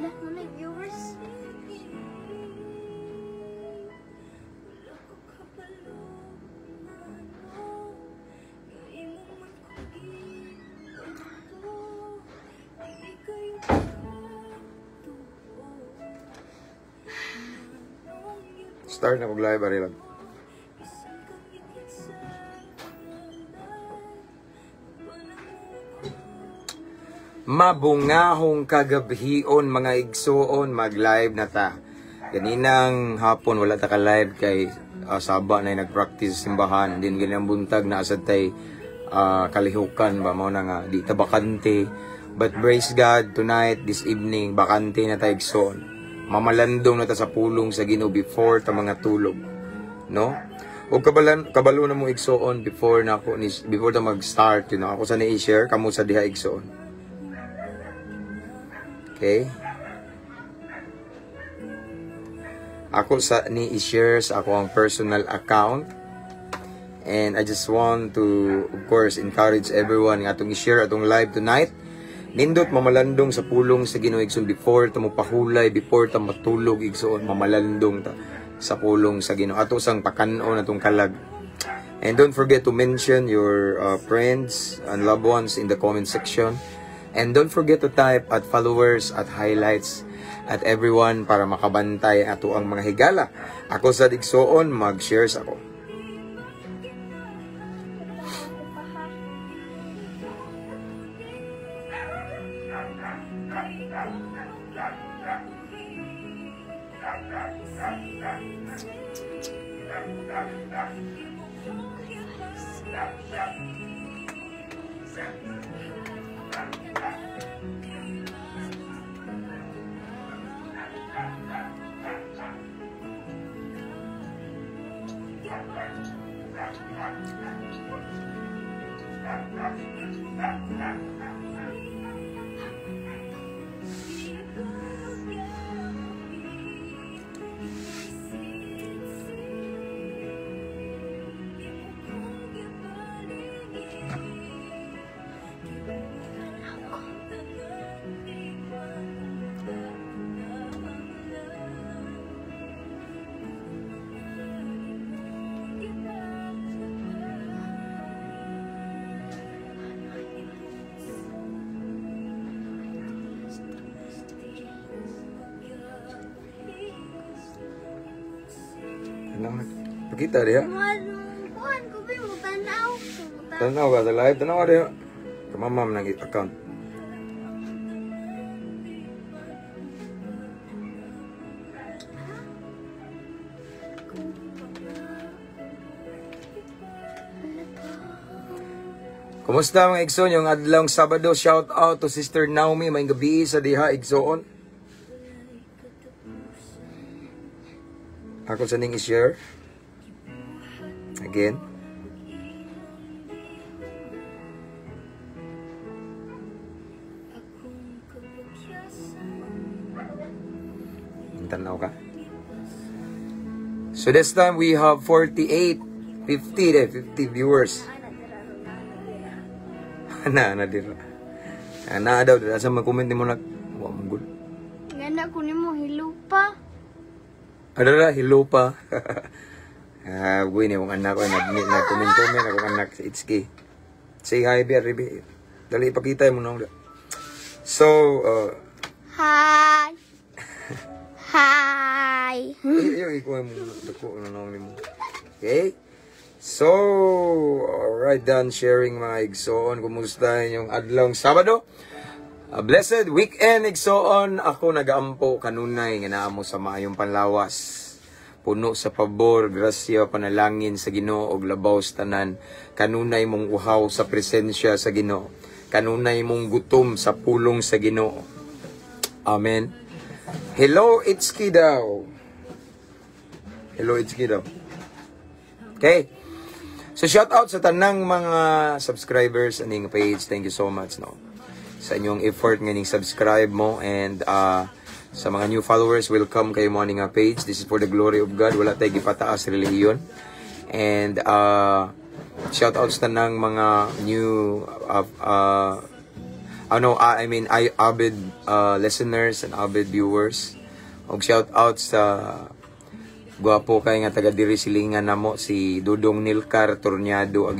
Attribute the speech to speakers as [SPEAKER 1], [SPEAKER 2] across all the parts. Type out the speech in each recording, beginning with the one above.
[SPEAKER 1] Wala, may viewers.
[SPEAKER 2] Start na mag-live, Arilag. Mabungahong kagabhion mga igsuon, mag-live na ta. Ganinang hapon wala ta ka-live kay Saba na nag-practice sa simbahan. Din ganang buntag na asad tay kalihukan ba mo na nga di ta bakante. But praise God, tonight, this evening, bakante na ta igsuon. Mamalandong na ta sa pulong sa Ginoo before ta mga tulog. No? O kabalo na mo igsuon before ta mag-start, you know. Ako sa ni-share kamo sa diha igsuon. Okay? Ako sa ni-share sa ako ang personal account. And I just want to, of course, encourage everyone nga atong i-share atong live tonight. Nindot mamalandong sa pulong sa Ginoo igsoon before ta mopahulay, before ta matulog igsoon, mamalandong ta sa pulong sa Ginoo. Ato sang pakan-on atong kalag. And don't forget to mention your friends and loved ones in the comment section. And don't forget to type at followers at highlights at everyone para makabantay ato ang mga higala. Ako sa digsoon, mag-shares ako. Pakita dia.
[SPEAKER 1] Kuhan ko ba mo tanaw?
[SPEAKER 2] Tanaw ka sa live, tanaw dia. Kamamam nang account. Kumusta mga igsoon yung adlong Sabado? Shout out to Sister Naomi, may gabi sa diha igsoon. Ako sa ning i-share. Again. Tanaw ka. So this time we have 50 viewers. Na dira. Na daw sa mag-comment mo na wa mo good.
[SPEAKER 1] Ngana ko nimo hilupa.
[SPEAKER 2] Adara hilupa. Buhay niya kong anak ko, nag-comment akong anak sa Itsuki. Say hi, Ribi. Dali, ipakita mo na. So,
[SPEAKER 1] Hi! Hi!
[SPEAKER 2] yung ikuha mo, dako na mo. Okay? So, alright, done sharing mga igsoon. Kumusta yung adlong Sabado? A blessed weekend, igsoon. Ako nag-aampo kanunay, nga naamo sa maayong panlawas. Puno sa pabor, grasya, panalangin sa Ginoo og labaw sa tanan. Kanunay mong uhaw sa presensya sa Ginoo. Kanunay mong gutom sa pulong sa Ginoo. Amen. Hello, Itsuki daw. Hello, Itsuki daw. Okay. So shout out sa tanang mga subscribers aning page. Thank you so much no. Sa inyong effort nganing subscribe mo and sa mga new followers, welcome kayo mo aning page. This is for the glory of God. Wala tayo gipataas relihiyon. And shout out sa tanang mga new avid listeners and avid viewers. Og shout out sa gwapo kay nga taga diri silingan namo si Dudong Nilcar Torniado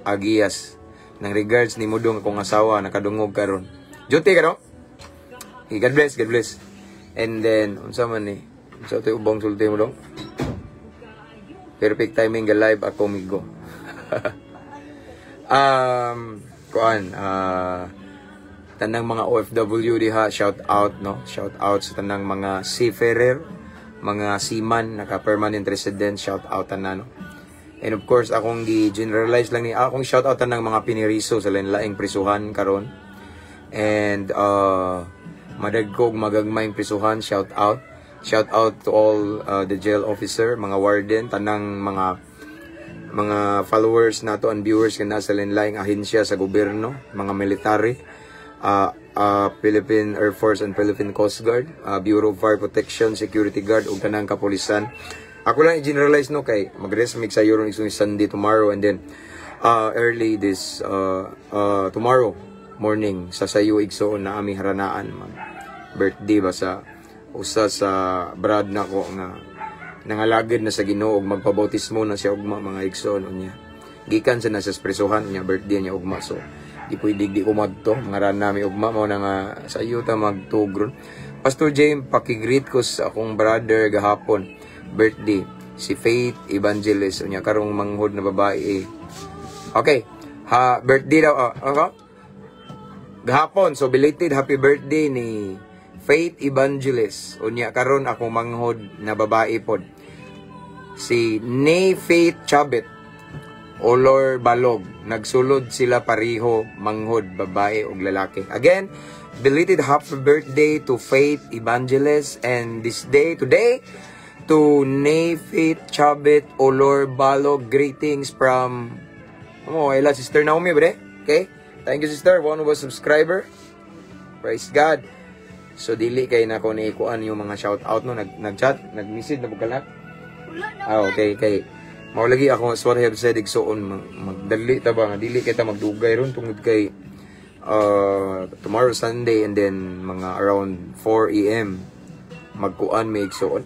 [SPEAKER 2] Agias. Nang regards ni Mudong akong asawa nakadungog karon. Duty ka no? Okay, God bless, God bless. And then unsa man ni? Unsa tay ubang sulti mo dong? Perfect timing ga live ako migo. Tanang mga OFW diha, shout out no, shout out sa tanang mga seafarer, mga seaman naka permanent resident, shout out tanan no. And of course akong gi-generalize lang ni akong shout out tanang mga piniriso sa lain-laing prisuhan karon. And madagkog magagmayng prisuhan, shout out to all the jail officer, mga warden, tanang mga followers nato and viewers nga nasa lain-laing ahensya sa gobyerno, mga military, Philippine Air Force and Philippine Coast Guard, Bureau of Fire Protection, Security Guard ug tanang kapulisan. Ako lang i-generalize no kay mag-rest mig sayo ron isang Sunday tomorrow, and then early this tomorrow morning sa sayo igsoon na ami haranaan birthday ba sa usa sa brad nako nga nangalagad na sa Ginoo ug magpabautismo na siya ugma mga igsoon unya. Gikan sa nasa presohan unya birthday niya ugma, so di pwede di ko madto mga ran nami ugma mao na nga sa iyo ta magtugron. Pastor James, pakigreet ko sa akong brother gahapon birthday si Faith Evangelist unya karong manghod na babae. Okay, birthday daw gahapon, so belated happy birthday ni Faith Evangelist unya karon akong manghod na babae pod si Nay Faith Chabet Olor Balog. Nagsulod sila pareho manghod babae ug lalaki. Again, belated happy birthday to Faith Evangelist, and this day today to Nay Faith Chabet Olor Balog. Greetings from ila Sister Naomi bre. Okay, thank you sister, one of our subscriber. Praise God. So dili kay nako ni kuan yung mga shout out no, nag-chat, nag-message na bugala. Okay, kay mao lagi ako as what I have said igsoon magdali ta ba nga dili kay ta magdugay ron tungod kay tomorrow Sunday, and then mga around 4 AM magkuan may igsoon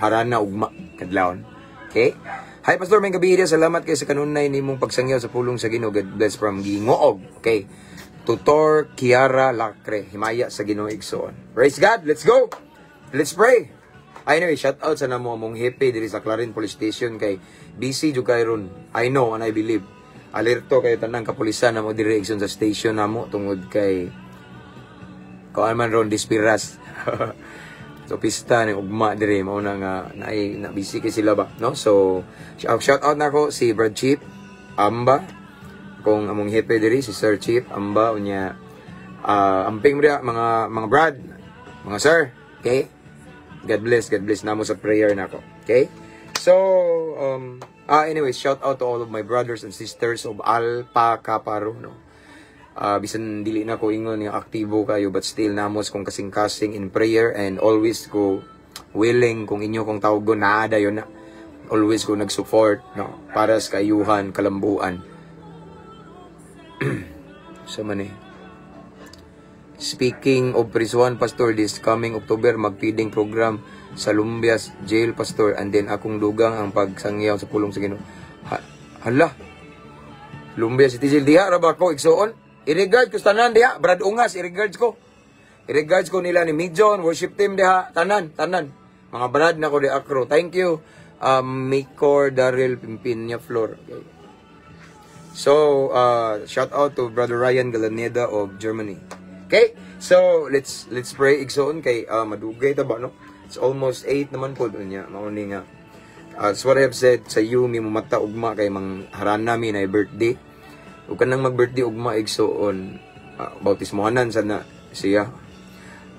[SPEAKER 2] harana ugma kadlawon. Okay? Hi Pastor, may gabi dia, salamat kay sa kanunay nimong pagsangyaw sa pulong sa Ginoo. God bless from Gingoog. Okay. Tutor Kiara Lacre, himaya sa Ginoo igsoon. Praise God, let's go. Let's pray. Anyway, shout out sa namo among hippie diri sa Clarin Police Station kay busy jud kay ron. I know and I believe. Alerto kay tanang kapulisan namo diri sa station namo tungod kay kuan man ron dispiras. So pista ni ugma diri mao na nga na busy kay sila ba, no? So shout out nako si Brad Chief Amba, kung among hippie diri si Sir Chief Amba unya amping mga Brad, mga sir. Okay? God bless namo sa prayer nako. Okay? So, anyways, shout out to all of my brothers and sisters of Alpha Kappa Rho, no? Bisan dili na ko ingon nga aktibo kayo, but still namos kung kasing-kasing in prayer, and always ko willing kung inyo kong tawgon naa dayon na. Always ko nag-support, no? Para sa kayuhan, kalambuan. So man eh. Speaking of prisuhan, Pastor, this coming October, mag-feeding program sa Lumbias Jail, Pastor, and then akong dugang ang pagsangyaw sa pulong sa Ginoo. Hala, Lumbias City Jail, diha, raba ko, igsoon. I-regard ko tanan diha, Brad Ungas, i-regards ko. I-regards ko nila ni Midjon, worship team diha, tanan. Mga brad na ko di akro. Thank you, Mikor Daryl Pimpinya Flor. Okay. So, shout out to Brother Ryan Galaneda of Germany. Okay, so let's pray igsoon kay madugay ta ba no? It's almost 8 naman po doon niya. Mauni nga. As what I have said sa iyo, mi mata ugma kay mang haran nami na birthday. Ug kanang mag-birthday ugma igsoon, bautismohanan sana siya.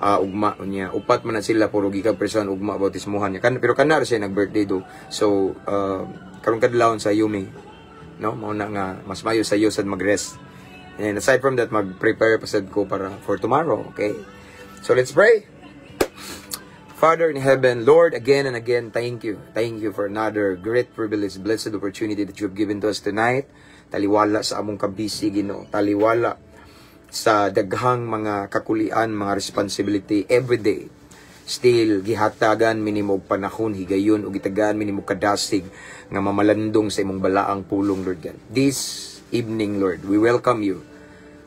[SPEAKER 2] Ugma niya. Upat man na sila puro gika person ugma bautismohan niya. Pero kana siya nag-birthday do. So karon kadlawon sa Yumi, no? Mao na nga mas mayo sa iyo sad mag-rest. And aside from that, mag-prepare pasad ko para for tomorrow, okay? So let's pray. Father in heaven, Lord, again and again, thank you. Thank you for another great privilege, blessed opportunity that you have given to us tonight. Taliwala sa among kabisi, Ginoo. Taliwala sa daghang mga kakulian, mga responsibility everyday. Still gihatagan minimog panahon higayon ug gitagaan minimog kadasig nga mamalandong sa imong balaang pulong, Lord God. This evening, Lord, we welcome you.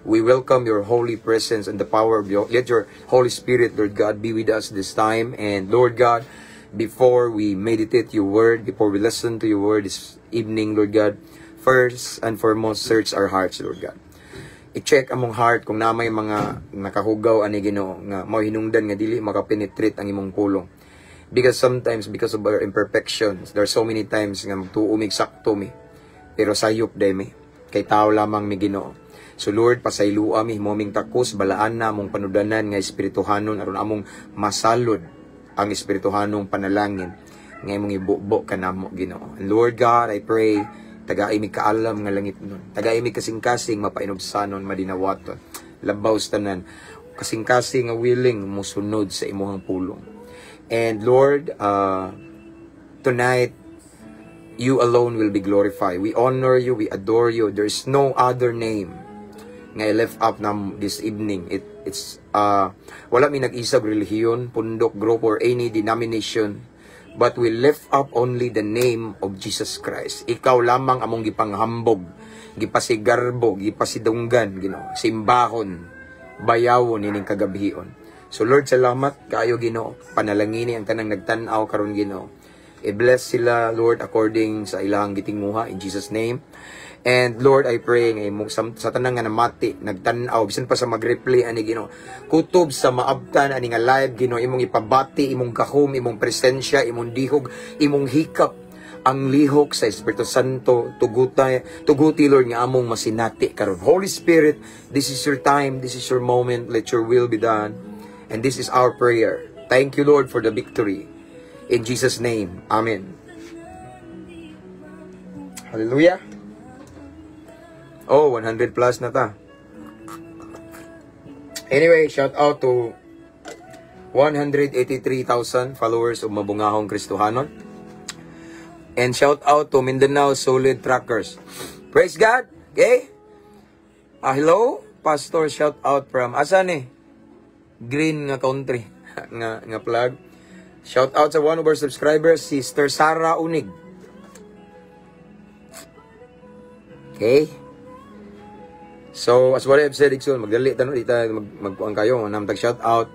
[SPEAKER 2] We welcome your holy presence and the power of let your Holy Spirit, Lord God, be with us this time. And Lord God, before we meditate your word, before we listen to your word this evening, Lord God, first and foremost, search our hearts, Lord God. I-check among heart kung namay mga nakahugaw ani Ginoo nga mao hinungdan nga dili makapenetrate ang imong pulong. Because sometimes, because of our imperfections, there are so many times nga magtuo mig sakto mi, pero sayop day mi, kay tao lamang mi Ginoo. So Lord, pasaylua mi himoming takos, balaan na among panudanan nga espirituhanon aron among masalod ang espirituhanong panalangin nga imong ibubo kanamo Ginoo. And Lord God, I pray taga-imi kaalam nga langit nun. Taga-imi kasing-kasing mapainobsanon, madinawaton. Labaw tanan. Kasing-kasing nga willing musunod sa imuhang pulong. And Lord, tonight, you alone will be glorified. We honor you, we adore you. There is no other name nga i-lift up nam this evening. It's wala mi nag-isag relihiyon, pundok, group, or any denomination, but we lift up only the name of Jesus Christ. Ikaw lamang among gipanghambog, gipasigarbo, gipasidunggan, Ginoo, simbahon, bayawon ining kagabhion. So Lord, salamat kayo Ginoo. Panalangini ang tanang nagtan-aw karon Ginoo. I-bless sila, Lord, according sa ilahang gitinguha in Jesus name. And Lord, I pray nga sa tanang nga namati, nagtan-aw, bisan pa sa mag-replay ani Ginoo, kutob sa maabtan ani nga live Ginoo, imong ipabati, imong gahom, imong presensya, imong dihog, imong hikap ang lihok sa Espiritu Santo, tuguti Lord nga among masinati karon. Holy Spirit, this is your time, this is your moment, let your will be done. And this is our prayer. Thank you Lord for the victory. In Jesus name, amen. Hallelujah. Oh, 100 plus na ta. Anyway, shout out to 183,000 followers of Mabungahong Kristohanon. And shout out to Mindanao Solid Trackers. Praise God. Okay? Hello, Pastor, shout out from asan eh? Green nga country nga plug. Shout out sa one of our subscribers, Sister Sarah Unig. Okay? So, as what I have said, Ikson, magdali, tanong, di tayo magpuan kayo, namtag shout out.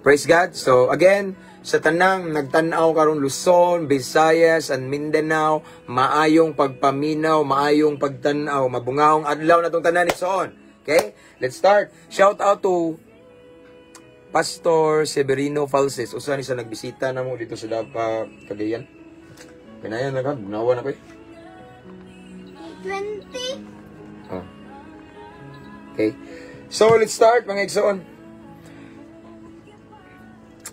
[SPEAKER 2] Praise God. So, again, sa tanang nagtanaw karon Luzon, Visayas, and Mindanao, maayong pagpaminaw, maayong pagtanaw, mabungahong adlaw na itong tanan Ikson. Okay? Let's start. Shout out to Pastor Severino Falses. Usa ni sa nagbisita na mo dito sa Dapa, Cagayan. Pinayan na ka, bunawan ako eh.
[SPEAKER 1] 20.
[SPEAKER 2] Oh. Okay. So, let's start mga Igsoon.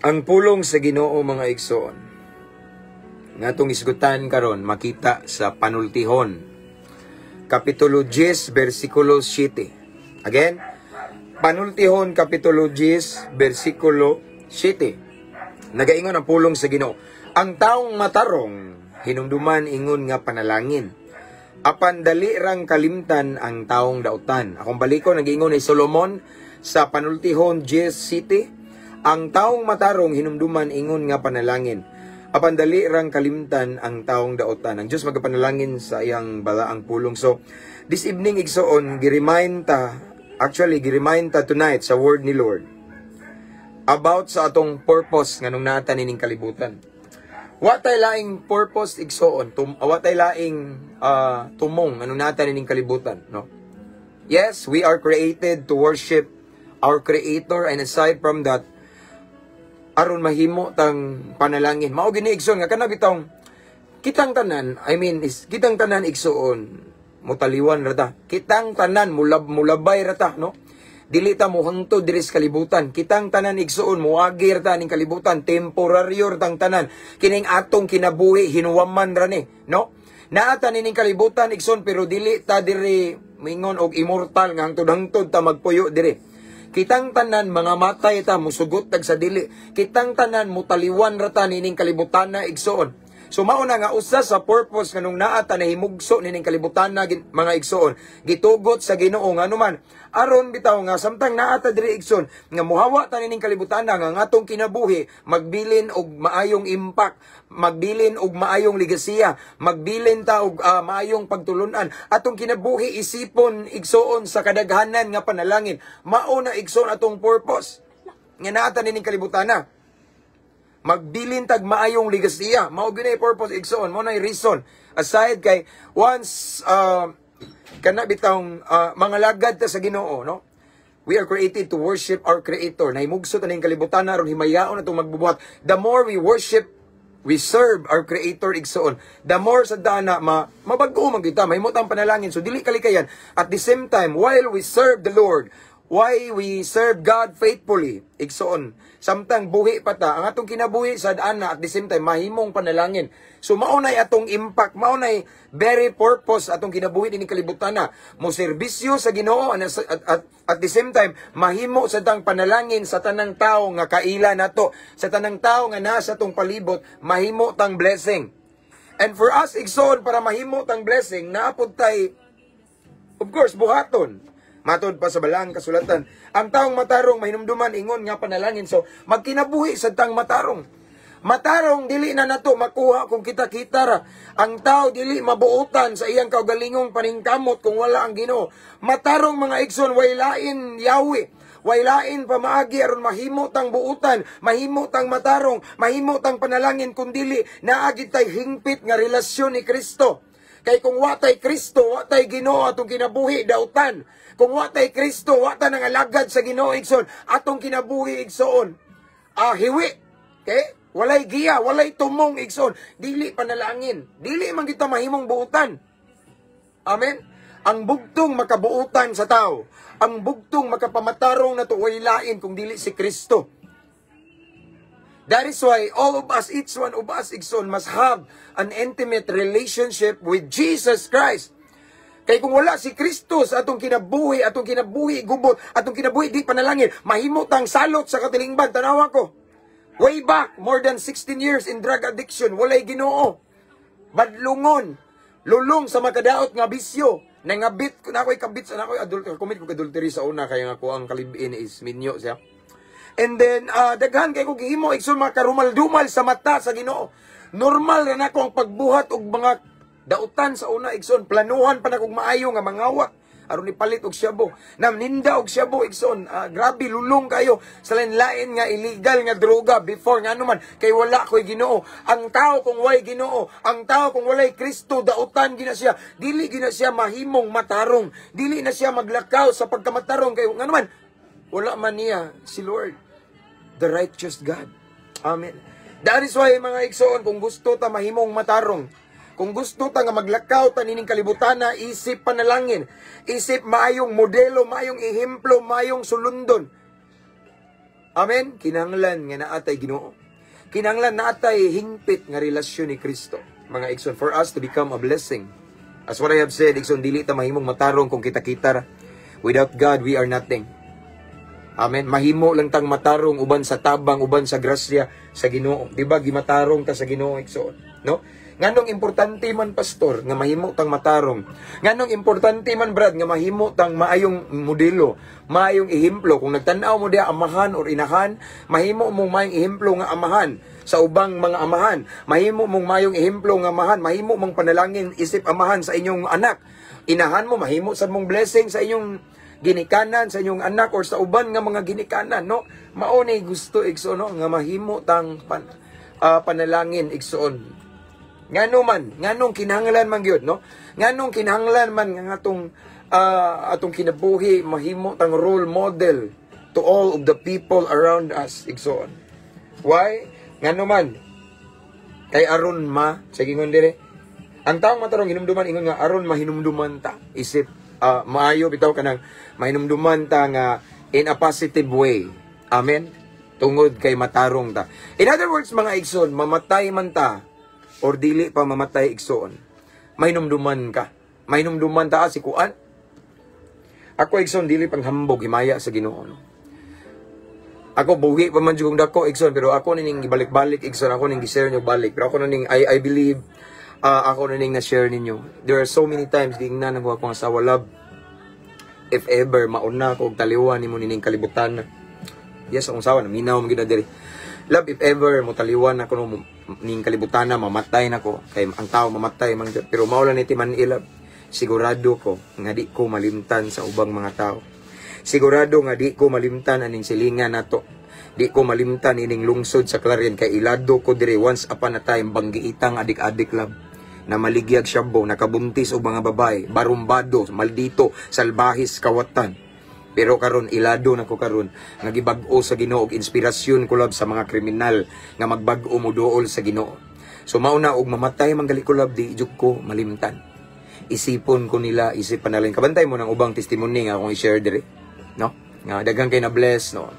[SPEAKER 2] Ang pulong sa Ginoo mga Igsoon. Nga itong isgutan karon makita sa Panultihon. Kapitulo 10, versikulo 7. Again, Panultihon, Kapitulo 10, versikulo 7. Nagaingon ang pulong sa Ginoo. Ang taong matarong, hinumduman ingon nga panalangin. Apan dali rang kalimtan ang taong dautan. Akong balikon, nag-ingon ni Solomon sa Panultihon 10:7. Ang taong matarong hinumduman ingon nga panalangin. Apan dali rang kalimtan ang taong dautan. Ang Diyos magapanalangin sa iyang balaang pulong. So, this evening, Igsoon, giremind ta tonight sa word ni Lord about sa atong purpose nga nung naatan ining kalibutan. Watay laing purpose Igsoon, watay laing tumong anong natin ining kalibutan, no? Yes, we are created to worship our Creator, and aside from that, aron mahimo tang panalangin. Mao gini Igsoon nga kana bitong kitang tanan, kitang tanan Igsoon, mutaliwan rata. Kitang tanan mulabay rata, no? Dili ta mo hangtod diri sa kalibutan. Kitang tanan Igsoon muagi ra ta ning kalibutan, temporaryo tang tanan. Kining atong kinabuhi hinuwaman ra ni, no? Naata ning kalibutan Igsoon pero dili ta diri mingon og immortal nga hangtod-hangtod ta magpuyo diri. Kitang tanan mga matay ta musugot tag sa dili. Kitang tanan mutaliwan ra ta ning kalibutan na Igsoon. So mao na nga usa sa purpose kanung naa ta nahimugso nining kalibutan na mga igsoon, gitugot sa Ginoo nga anuman aron bitaw nga samtang naa ta diri igsoon nga muhawa ta nining kalibutan na nga atong kinabuhi magbilin og maayong impact, magbilin og maayong legasiya, magbilin ta og maayong pagtulunan atong kinabuhi isipon igsoon sa kadaghanan nga panalangin. Mao na igsoon atong purpose nga naa ta nining kalibutan na. Magbilin tag maayong legasiya. Mao ginay purpose igsoon, mao nay reason. Aside kay once kana bitawng mga lagad ta sa Ginoo, no? We are created to worship our Creator. Nahimugso ta ning kalibutan na aron himayaon atong magbubuhat. The more we worship, we serve our Creator igsoon. The more sa dana mabag-o man kita, mahimot ang panalangin. So dili kalikayan. At the same time, while we serve the Lord, why we serve God faithfully, igsoon. Samtang buhi pa ta, ang atong kinabuhi sa daan at the same time, mahimong panalangin. So maunay atong impact, maunay very purpose atong kinabuhi din kalibutan na. Mo serbisyo sa Ginoo at the same time, mahimo sa tang panalangin sa tanang tao nga kaila nato, sa tanang tao nga nasa tong palibot, mahimo tang blessing. And for us, igsoon, para mahimo tang blessing, naapod tay, of course, buhaton. Matod pa sa balang kasulatan, ang taong matarong mahinumduman ingon nga panalangin. So magkinabuhi sa tang matarong. Matarong dili na nato makuha kung kita-kita ra. Ang tao dili mabuutan sa iyang kaugalingong paningkamot kung wala ang Ginoo. Matarong mga igsoon, way lain yawi, way lain pamaagi aron mahimo tang buutan, mahimo tang matarong, mahimo tang panalangin kun dili naagi tay hingpit nga relasyon ni Kristo. Kay kung watay Kristo, watay Ginoo atong kinabuhi dautan. Kung watay Kristo, wata nang alagad sa Ginoo igsoon, atong kinabuhi igsoon. Hiwi. Okay? Walay giya, walay tumong igsoon. Dili panalangin. Dili man kita mahimong buutan. Amen. Ang bugtong makabuutan sa tao, ang bugtong makapamatarong na way lain kung dili si Kristo. That is why all of us, each one of us, igsoon, must have an intimate relationship with Jesus Christ. Kay kung wala si Kristo sa atong kinabuhi gubot, atong kinabuhi di panalangin, mahimo tang salot sa katilingban. Tanawa ko, way back, more than 16 years in drug addiction, walay Ginoo. Badlungon, lulong sa makadaot nga bisyo. Nangabit ko na ako'y kabit sa ako'y commit ko adultery sa una, kaya nga ko ang kalibin is minyo siya. And then, daghan kay ko gihimo, igsoon makarumal-dumal sa mata sa Ginoo. Normal na nako ang pagbuhat og mga dautan sa una, igsoon. Planuhan pa na kong maayo nga mangawat. Aron ipalit og syabo. Namninda og syabo, igsoon. Grabe, lulong kayo sa lain-lain nga illegal nga droga before nga naman. Kay wala ko'y Ginoo. Ang tao kung way Ginoo, ang tao kung walay Kristo, dautan gina siya. Dili gina siya mahimong matarong. Dili na siya maglakaw sa pagkamatarong. Kay nga naman, wala man niya si Lord, the righteous God. Amen. That is why mga igsoon, kung gusto ta mahimong matarong, kung gusto ta nga maglakaw ta nining kalibutan na, isip panalangin, isip maayong modelo, maayong ehemplo, maayong sulundon. Amen. Kinahanglan nga naatay Ginoo. Kinahanglan naatay hingpit nga relasyon ni Kristo. Mga igsoon, for us to become a blessing. As what I have said, igsoon, dili ta mahimong matarong kung kita-kita. Without God, we are nothing. Amen. Mahimo lang tang matarong uban sa tabang, uban sa grasya sa Ginoo. Diba gimatarong ta sa Ginoo igsoon, no? Nganong importante man pastor nga mahimo tang matarong. Nganong importante man brad nga mahimo tang maayong modelo, maayong ehemplo. Kung nagtan-aw mo dia amahan or inahan, mahimo mong maayong ehemplo nga amahan sa ubang mga amahan. Mahimo mong maayong ehemplo nga amahan, mahimo mong panalangin isip amahan sa inyong anak. Inahan mo mahimo sa mong blessing sa inyong ginikanan sa inyong anak or sa uban nga mga ginikanan, no? Mauni gusto igsoon, no? Nga mahimo tang panalangin igsoon. Nganong kinahanglan man gyud, no? Nganong kinahanglan man nga atong kinabuhi mahimo tang role model to all of the people around us igsoon. Why? Ngano man kay aron sa gingon dire. Ang taong matarong hinumduman ingon nga aron mahinumduman ta isip maayo bitaw kanang mahinumduman ta nga in a positive way. Amen. Tungod kay matarong ta. In other words, mga igsoon, mamatay man ta or dili pa mamatay igsoon, mahinumduman ka. Mahinumduman ta si kuan. Ako igsoon dili pang hambog himaya sa Ginoo. Ako buhi pa man jud kong dako igsoon, pero ako ning ibalik-balik igsoon, ako ning gi-share nyo balik. Pero ako ning I believe ako ning na-share ninyo. There are so many times gingnan ako akong asawa love. If ever mauna ko og taliwan nimo ning kalibutan. Yes, akong asawa na minaw man gyud diri. Love, if ever mo taliwan ako no ning kalibutan na mamatay nako. Kay ang tao mamatay man gyud. Pero mao lang ni timan ilab. Sigurado ko nga di ko malimtan sa ubang mga tao. Sigurado nga di ko malimtan aning silingan nato. Di ko malimtan ining lungsod sa Clarion kay ilado ko dire once upon a time banggiitang adik-adik lab na maligyag siyabo, nakabuntis og mga babae, barumbado, maldito, salbahis, kawatan. Pero karon ilado nako karon nga gibag-o sa Ginoo og inspirasyon ko lab sa mga kriminal nga magbag-o mo duol sa Ginoo. So mauna og mamatay manggali ko lab di jud ko malimtan. Isipon ko nila, isipan na lang. Kabantay mo ng ubang testimony nga akong i-share dire. No? Nga daghang kay na bless no.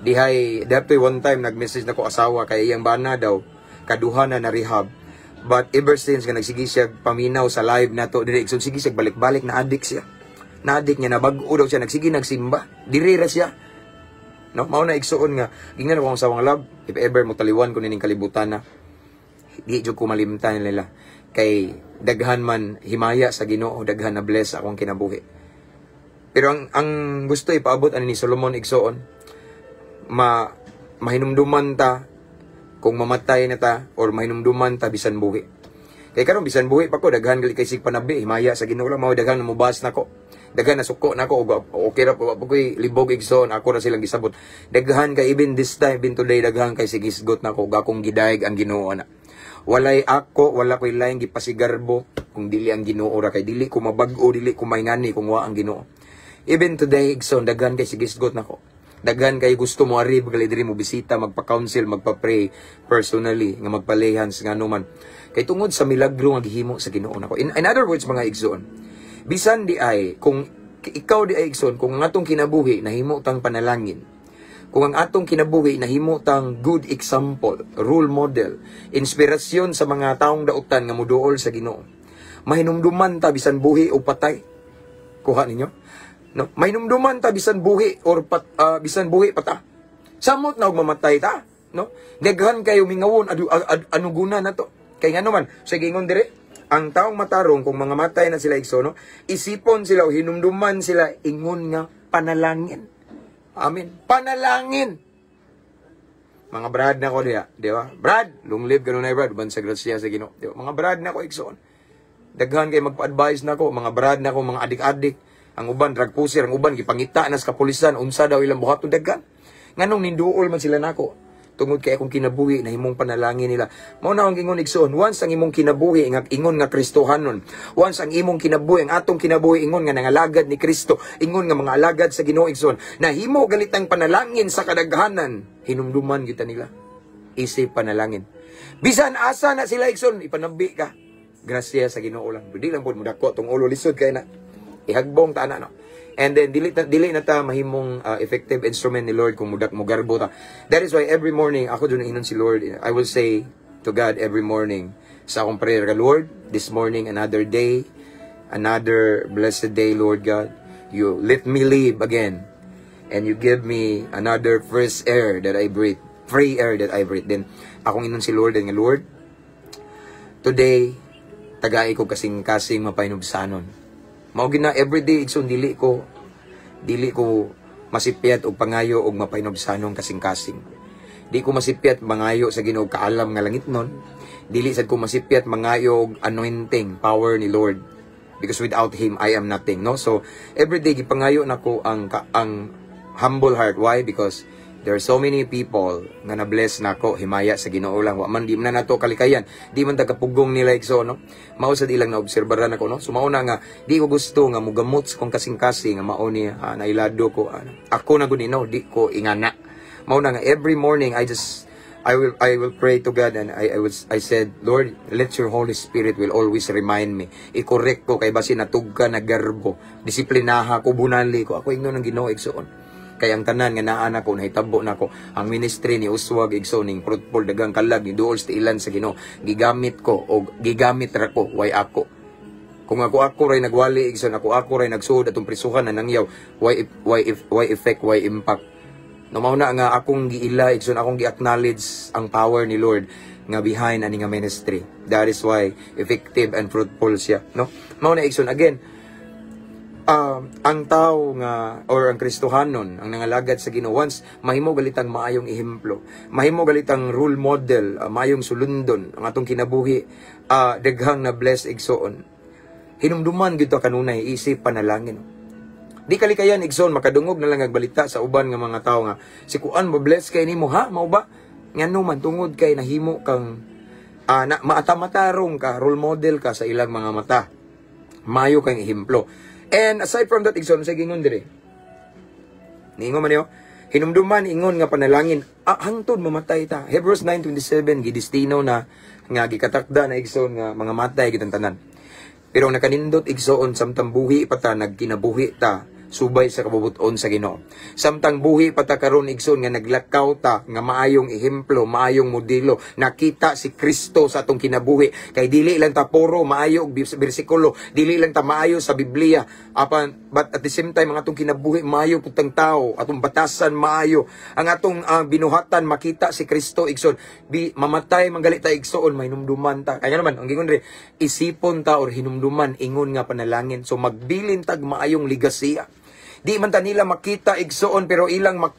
[SPEAKER 2] Dihay daptoy one time nag-message nako asawa kay iyang bana daw kaduha na rehab. But ever since nga nagsige siya paminaw sa live nato dire so sige siya balik-balik na addict siya. Na addict niya na bag-o daw siya nagsige nagsimba. Diri ra siya. No, mao na igsuon nga gingnan ko ang sawang love if ever mo taliwan ko ning kalibutan na di jud ko malimtan nila kay daghan man himaya sa Ginoo daghan na bless akong kinabuhi. Pero ang gusto ipaabot ani ni Solomon igsoon mahinumduman ta kung mamatay na ta or mahinumduman ta bisan buhi. Kay karon bisan buhi pa ko daghan gali kay sig panabi himaya sa Ginoo lang mao daghan na mubas nako. Daghan na suko nako okay ra po koy libog igsoon ako ra silang gisabot. Daghan kay even this time even today daghan kay sigisgot nako gakong gidayeg ang Ginoo na. Walay ako, wala ko'y laing gipasigarbo kung dili ang Ginoo ra kay dili ko mabag-o, dili ko maingani kung wa ang Ginoo. Even today, igsoon, daghan kay sigisgot nako. Daghan kay gusto mo arib gali diri mo bisita, magpa-counsel, magpa-pray personally, nga magpalehans nga numan. Kay tungod sa milagro nga gihimo sa Ginoo nako. In other words, mga igsoon, bisan di ay kung ikaw di ay igsoon, kung ang atong kinabuhi nahimo tang panalangin, kung ang atong kinabuhi nahimo tang good example, role model, inspirasyon sa mga taong dautan nga moduol sa Ginoo. Mahinumduman ta bisan buhi o patay. Kuha ninyo? No, mahinumduman ta bisan buhi or bisan buhi pata. Samot na og mamatay ta, no? Daghan kayo mingawon ano guna na to. Kay ngano man, sige ingon dire, ang taong matarong kung mga matay na sila igsoon, no? Isipon sila o hinumduman sila ingon nga panalangin. Amen. Panalangin. Mga brad na ko diya, di ba? Brad, long live ganun na brad, ban sa grasya sa Ginoo. Di ba? Mga brad na ko igsoon. Daghan kay magpa-advise na ko, mga brad na ko, mga adik-adik. Ang uban drug pusher, ang uban gipangita na sa kapulisan, unsa daw ilang buhaton daghan. Nganong ninduol man sila nako. Tungod kay akong kinabuhi na himong panalangin nila. Mao na ang ingon igsoon, once ang imong kinabuhi nga ingon nga Kristohanon, once ang imong kinabuhi, ang atong kinabuhi ingon nga nangalagad ni Kristo, ingon nga mga alagad sa Ginoo igsoon, nahimo galitang panalangin sa kadaghanan, hinumduman kita nila. Isip panalangin. Bisan asa na sila igsoon, ipanabi ka. Grasya sa Ginoo lang. Di lang pud mo dako tong ulo lisod kay na ihagbong ta na no. And then dili na ta mahimong effective instrument ni Lord kung mudak mo garbo ta. That is why every morning ako dun inon si Lord. I will say to God every morning sa akong prayer, Lord, this morning another day, another blessed day, Lord God. You let me live again and you give me another fresh air that I breathe, free air that I breathe. Then akong inon si Lord, and Lord, today tagay ko kasing-kasing mapainubsanon. Mao gina everyday igsoon dili ko masipyat og pangayo og mapainobsanong kasing-kasing. Di ko masipyat mangayo sa Ginoo kaalam nga langit nun. Dili sad ko masipyat mangayo og anointing power ni Lord. Because without him I am nothing, no? So everyday gipangayo nako ang humble heart. Why? Because there are so many people nga na-bless nako himaya sa Ginoo lang. Wa man di man nato kalikayan. Di man tagapugong nila igso, no? Mao sad ilang naobserbaran nako, no? So mao na nga di ko gusto nga mugamot kung kasing-kasing nga mao ni nailado ko ako na guni, no? Di ko ingana. Mao na nga every morning I will pray to God, and I said, Lord, let your Holy Spirit will always remind me. I-correct ko kay basin natugka na garbo. Disiplinaha ko, bunali ko. Ako ingnon ang Ginoo igsoon. Kaya ang tanan nga naa nako nahitabo nako ang ministry ni Uswag igsoon ning fruitful dagang kalag ni duol sa ilan sa Ginoo. Gigamit ko o gigamit ra ko way ako. Kung ako ray nagwali igsoon, ako ray nagsuod atong prisuhan na nangyaw, why effect, why impact. No mao na nga akong giila igsoon, akong gi-acknowledge ang power ni Lord nga behind ani nga ministry. That is why effective and fruitful siya, no? Mao na igsoon again. Ang tao nga or ang Kristohanon ang nangalagad sa Ginoo, once mahimo galitang maayong ehemplo, mahimo galitang role model, maayong sulundon ang atong kinabuhi, daghang na bless igsoon. Hinumduman gito kanunay isip panalangin. Di kalikayan igsoon makadungog na lang agbalita sa uban nga mga tao nga si kuan mo bless kay nimo, ha mao ba? Ngano man tungod kay nahimo kang maatamatarong ka, role model ka sa ilang mga mata. Mayo kang ehemplo. And aside from that igsoon sa gingon dire. Niingon man yo, hinumduman ingon nga panalangin, hangtod mamatay ta. Hebrews 9:27 gidestino na nga gikatakda na igsoon nga mga matay gitang tanan. Pero ang nakanindot igsoon samtang buhi pa ta nagkinabuhi ta subay sa kabubuton sa Ginoo. Samtang buhi pa ta karon igsoon nga naglakaw ta nga maayong ehemplo, maayong modelo, nakita si Kristo sa atong kinabuhi. Kay dili lang ta puro maayo og bersikulo, dili lang ta maayo sa Biblia, but at the same time ang atong kinabuhi maayo putang tao, atong batasan maayo, ang atong binuhatan makita si Kristo igsoon. Mamatay manggali ta igsoon, may hinumduman ta. Kaya naman ang gingon ri, isipon ta or hinumduman ingon nga panalangin. So magbilin tag maayong ligasiya. Di man ta nila makita igsoon pero di man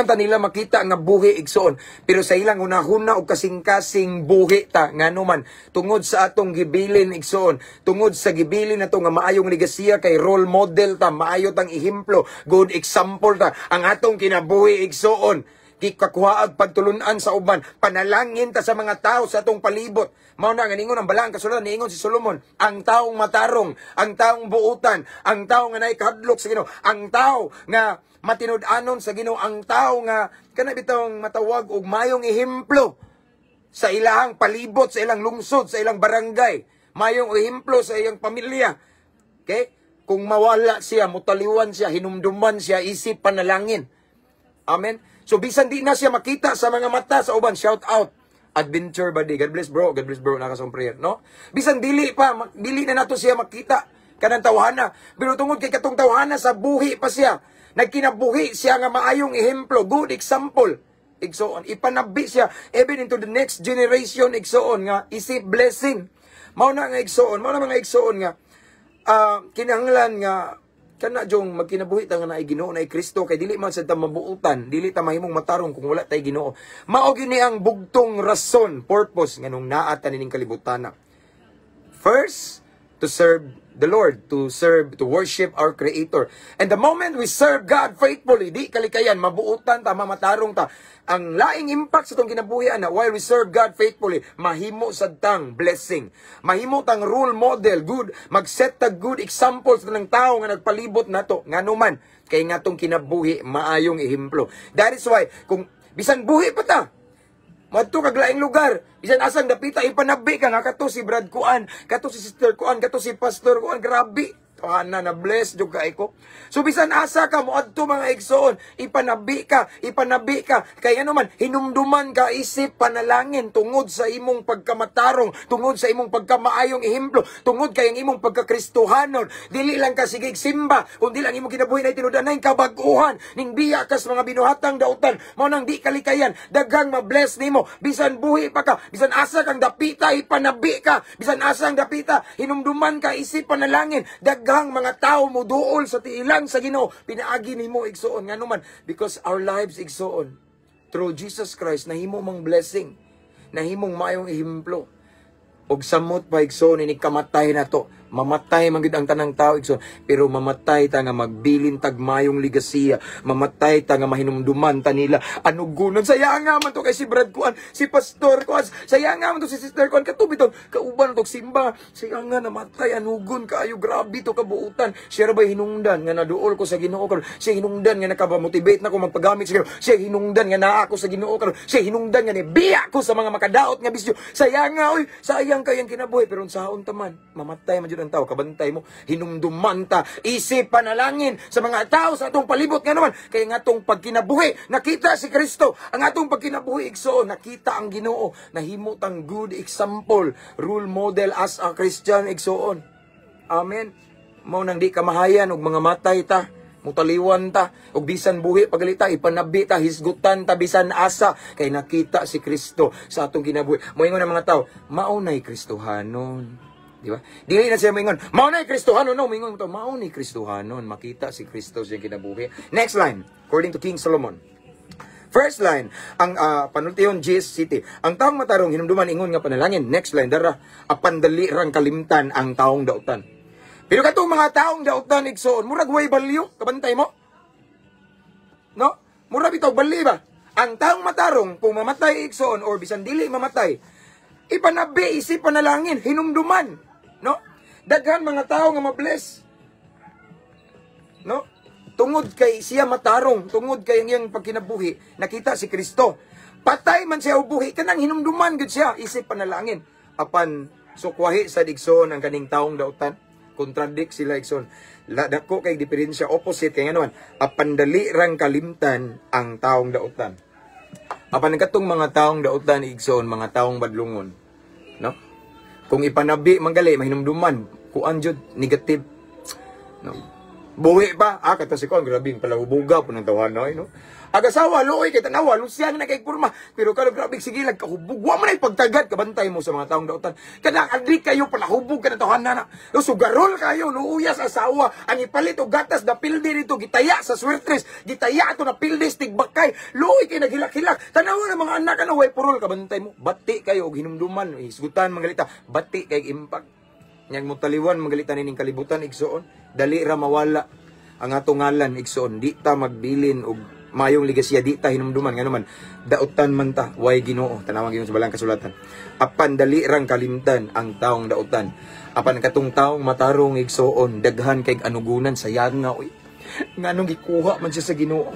[SPEAKER 2] ta nila makita nga buhi igsoon pero sa ilang hunahuna og kasing-kasing buhi ta ngano man tungod sa atong gibilin igsoon, tungod sa gibilin nato nga maayong ligasiya kay role model ta, maayo tang ehemplo, good example ta ang atong kinabuhi igsoon. Kikakuhaag pagtulunan sa uban, panalangin ta sa mga tao sa atong palibot. Mao na nga ningon ang balang kasulatan, niingon si Solomon, ang taong matarong, ang taong buutan, ang tao nga naikadlok sa Ginoo, ang tao nga matinud-anon sa Ginoo, ang tao nga kana bitong matawag og mayong ehemplo sa ilang palibot, sa ilang lungsod, sa ilang barangay, mayong ehemplo sa iyang pamilya. Okay? Kung mawala siya, mutaliwan siya, hinumduman siya, isip panalangin. Amen. So bisan di na siya makita sa mga mata sa uban, shout out. Adventure buddy. God bless bro. God bless bro. Nakasong prayer, no? Bisan dili na nato siya makita kanang tawhana. Pero tungod kay katong tawhana sa buhi pa siya. Nagkinabuhi siya nga maayong ehemplo, good example. Igsoon, ipanabi siya even into the next generation igsoon nga isip blessing. Mao na nga igsoon, mao na mga igsoon nga kinahanglan nga kana jong magkinabuhi ta nga naay Ginoo naay Kristo kay dili man sad ta mabuutan, dili ta mahimong matarong kung wala tay Ginoo. Mao gini ang bugtong rason, purpose nganong naa ta nining kalibutan. First, to serve the Lord, to worship our Creator. And the moment we serve God faithfully, di kalikayan, mabuutan ta, mamatarong ta. Ang laing impact sa itong kinabuhian na while we serve God faithfully, mahimo sad tang blessing. Mahimo tang role model, good, mag-set tag good examples ng tao nga nagpalibot nato. Ngano man, kay nga tong kinabuhi, maayong ehemplo. That is why, kung bisan buhi pa ta, madto kag laing lugar, bisan asang dapita ipanabi ka nga kato si Brad Kuan, kato si Sister Kuan, kato si Pastor Kuan, grabe. Ana na bless jud kay ko. So bisan asa ka mo adto mga igsoon, ipanabi ka kay ano man hinumduman ka isip panalangin tungod sa imong pagkamatarong, tungod sa imong pagkamaayong ehemplo, tungod kay ang imong pagkakristohanon. Dili lang ka sige simba, kundi lang imong kinabuhi na tinud-anay kabag-uhan ning biya kas mga binuhatang dautan. Mao nang di kalikayan, daghang ma-bless nimo bisan buhi pa ka, bisan asa kang dapita ipanabi ka, bisan asa ang dapita hinumduman ka isip panalangin. Daghang mga tao mo duol sa tiilang sa Ginoo, pinaagi nimo igsoon ngano man because our lives igsoon through Jesus Christ nahimo mang blessing, nahimong mayong ehemplo. Og samot pa igsoon ini kamatay na to. Mamatay man gid ang tanang tao igsoon, pero mamatay ta nga magbilin tag mayong ligasiya, mamatay ta nga mahinumduman ta nila anugunon. Sayanga man to kay si Brad Kuan, si Pastor Kuan, sayanga man to si Sister Kuan, katubiton kauban to simba, sayanga namatay anugon kaayo, grabe to kabuutan. Siya ra bay hinungdan nga naduol ko sa Ginoo karon, siya hinungdan nga nakamotivate na ko magpagamit sa Ginoo, siya hinungdan nga naa ako sa Ginoo karon, siya hinungdan nga nibiya ko sa mga makadaot nga bisyo. Sayanga oy, sayang kayang kinabuhi, pero unsaon ta man mamatay man ang tao, kabantay mo, hinumduman ta, isip panalangin sa mga tao sa atong palibot nga naman, kaya nga atong pagkinabuhi, nakita si Kristo, ang atong pagkinabuhi igsoon, nakita ang Ginoo, nahimo tang good example, role model as a Christian igsoon. Amen. Mao nang di kamahayan og mga matay ta, mutaliwan ta, ug bisan buhi pagalita, ipanabi ta, hisgutan ta, bisan asa, kay nakita si Kristo sa atong kinabuhi. Moingon ang mga tao, maunay Kristohanon. Di ba? Dili na siya moingon, maunay Kristohanon, no, moingon mo to, maunay Kristohanon, makita si Kristo sa kinabuhi. Next line, according to King Solomon. First line, ang panultiyon GS City. Ang taong matarong hinumduman ingon nga panalangin. Next line, dara, apandali rang kalimtan ang taong dautan. Pero katong mga taong dautan igsoon, murag way balyo, kabantay mo? No? Murag bitaw bali ba? Ang taong matarong kung mamatay igsoon or bisan dili mamatay, ipanabi isip panalangin, hinumduman, no? Daghan mga tao nga mabless. No? Tungod kay siya matarong, tungod kay iyang pagkinabuhi, nakita si Kristo. Patay man siya ubuhi, kanang hinumduman gud siya, isip panalangin. Apan sukwahi sa digsoon ang kaning taong dautan, contradict sila igsoon. Dako kay diferensya, opposite kay nganuan, apan dali rang kalimtan ang taong dautan. Apan katong mga taong dautan igsoon, mga taong badlungon, no? Kung ipanabi manggali mahinumduman, kuan jud negative, no? Buwi pa, kata si Kon, grabing palahubuga po ng tawanay, no? Agasawa, looy, kay tanawa, lusyang na kay kurma. Pero kalau grabing sige, kahubog, wa man ay pagtagad, kabantay mo sa mga taong dautan. Kada adli kayo, palahubog ka na tawanan na. No, sugarol kayo, luuyas asawa, ang ipalit o gatas na pildi dito, gitaya sa swertres, gitaya ito na pildi, stigbakay, looy kayo naghilak-hilak. Tanawa ng mga anak, ano, way purol, kabantay mo. Bati kayo, og hinumduman, isgutan, mangalita, bati kay impact. Yang mutaliwan, magalitan nining kalibutan, igsoon. Dali ra mawala ang atong ngalan, igsoon. Di ta magbilin og mayong ligasya, di ta hinumduman. Nga naman, dautan man ta, way Ginoo. Tanawang Ginoo sa balang kasulatan. Apan dali rang kalimtan ang taong dautan. Apan katong taong matarong, igsoon, daghan kay anugunan sa yanga. Nga nung gikuha man siya sa Ginoo.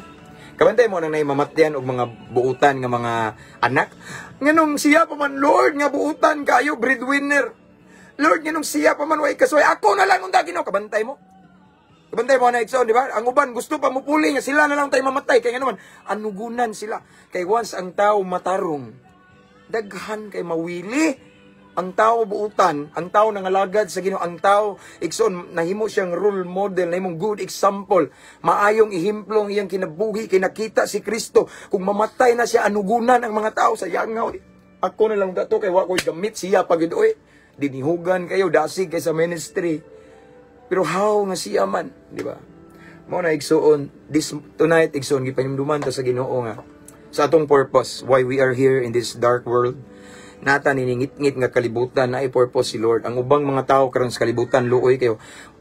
[SPEAKER 2] Kabantay mo nang naimamatyan og mga buutan nga mga anak. Nga nung siya pa man, Lord, nga buutan kayo, breadwinner. Lord, ganun siya pa man way kasoy. Ako na lang unta Ginoo, kabantay mo. Kabantay mo na igsoon, di ba? Ang uban gusto pa mo puli nga sila na lang tayo mamatay. Kaya nga naman, anugunan sila. Kay once ang tao matarong, daghan kay mawili. Ang tao buutan, ang tao nangalagad sa Ginoo, ang tao igsoon nahimo siyang role model, nahimong good example. Maayong ihimplong iyang kinabuhi, kay nakita si Kristo. Kung mamatay na siya, anugunan ang mga tao sa yangaw. Ako na lang dato kay wa ko'y gamit siya pagid oy. Dinihugan kayo, dasig kayo sa ministry. Pero how nga siya man, di ba? Mo na igsoon, tonight igsoon, gipanimduman ta sa Ginoo nga. Sa atong purpose, why we are here in this dark world. Nata niningit-ngit nga kalibutan na i-purpose si Lord. Ang ubang mga tao karon sa kalibutan, luoy kayo.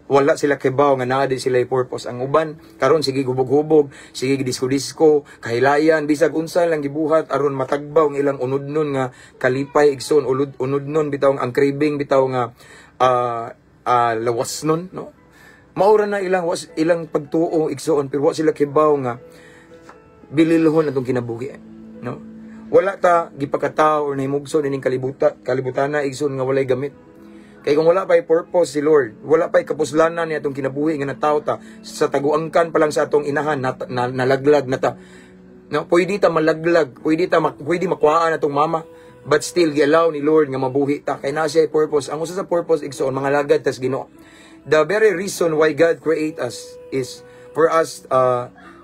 [SPEAKER 2] Wala sila kibaw nga naa din sila i-purpose. Ang uban, karon sige gubog-hubog, sige disko-disko, kahilayan, bisag unsa lang gibuhat aron matagbaw ng ilang unudnon nga kalipay igsoon, unudnon bitaw ang craving bitaw nga lawas nun, no? Maura na ilang pagtuo igsoon, pero wa sila kibaw nga bililhon atong kinabuhi, no? Wala ta gipakatao or nahimugson ining kalibutan na igsoon nga walay gamit. Kay kung wala pa'y purpose si Lord, wala pa'y kapuslanan niya itong kinabuhi nga nataw ta, sa taguangkan pa lang sa atong inahan, nalaglag na ta. No? Pwede ta malaglag, pwede makuhaan atong mama, but still, gialaw ni Lord nga mabuhi ta. Kay na siya purpose. Ang usa sa purpose, igsoon, mga lagad tas Ginoo. The very reason why God create us is for us,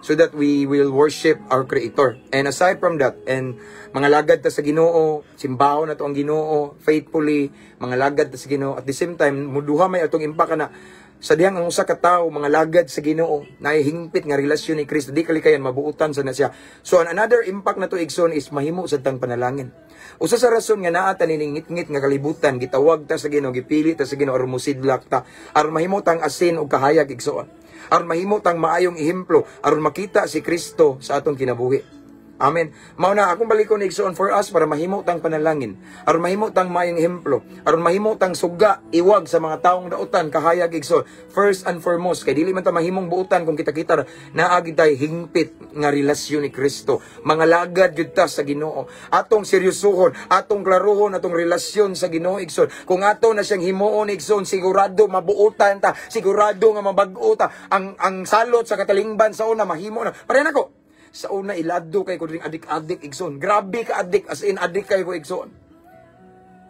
[SPEAKER 2] so that we will worship our Creator. And aside from that, and mga lagad ta sa Ginoo, simbaho na to ang Ginoo, faithfully, mga lagad ta sa Ginoo. At the same time, muduha may atong impact na sa dihang ang usa ka tawo, mga lagad sa Ginoo, nahihingpit nga relasyon ni Kristo, di kalikayan mabuutan sa na siya. So another impact na to igsoon is mahimo sa tang panalangin. Usa sa rason nga naa ta niningit-ngit nga kalibutan, gitawag ta sa Ginoo, gipili ta sa Ginoo aron mosidlak ta, aron mahimo tang asin ug kahayag igsoon. Aron mahimo tang maayong ehemplo, aron makita si Kristo sa atong kinabuhi. Amen. Mao na akong balikon igsoon for us para mahimo tang panalangin, aron mahimo tang maayong ehemplo, aron mahimo tang suga iwag sa mga taong dautan kahayag igsoon. First and foremost, kay dili man ta mahimong buutan kung kita-kita naa gid tay hingpit nga relasyon ni Kristo. Mga lagad gyud ta sa Ginoo. Atong seryosohon, atong klarohon atong relasyon sa Ginoo igsoon. Kung ato na siyang himuon igsoon, sigurado mabuutan ta, sigurado nga mabag-o ta. Ang salot sa katalingban sa una mahimo na. Pare nako. Sa una ilado kay ko ring adik-adik igsoon. Grabe ka adik, as in adik kay ko igsoon.